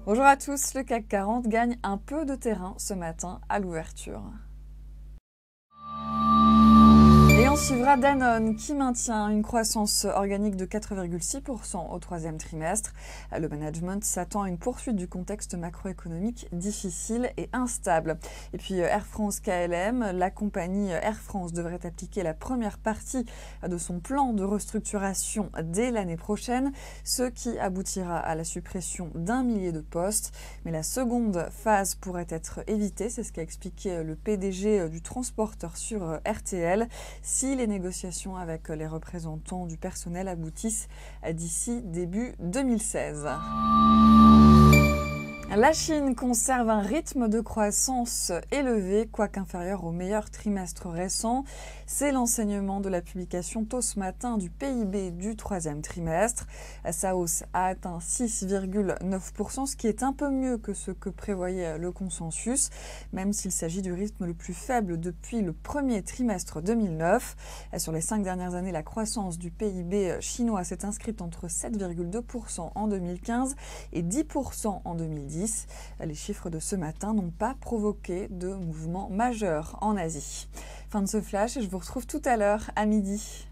Bonjour à tous, le CAC 40 gagne un peu de terrain ce matin à l'ouverture. Et on suivra Danone qui maintient une croissance organique de 4,6% au troisième trimestre. Le management s'attend à une poursuite du contexte macroéconomique difficile et instable. Et puis Air France KLM, la compagnie Air France devrait appliquer la première partie de son plan de restructuration dès l'année prochaine, ce qui aboutira à la suppression d'1 millier de postes. Mais la seconde phase pourrait être évitée, c'est ce qu'a expliqué le PDG du transporteur sur RTL, si les négociations avec les représentants du personnel aboutissent d'ici début 2016. La Chine conserve un rythme de croissance élevé, quoique inférieur au meilleur trimestre récent. C'est l'enseignement de la publication tôt ce matin du PIB du troisième trimestre. Sa hausse a atteint 6,9%, ce qui est un peu mieux que ce que prévoyait le consensus, même s'il s'agit du rythme le plus faible depuis le premier trimestre 2009. Sur les 5 dernières années, la croissance du PIB chinois s'est inscrite entre 7,2% en 2015 et 10% en 2010. Les chiffres de ce matin n'ont pas provoqué de mouvement majeur en Asie. Fin de ce flash et je vous retrouve tout à l'heure à midi.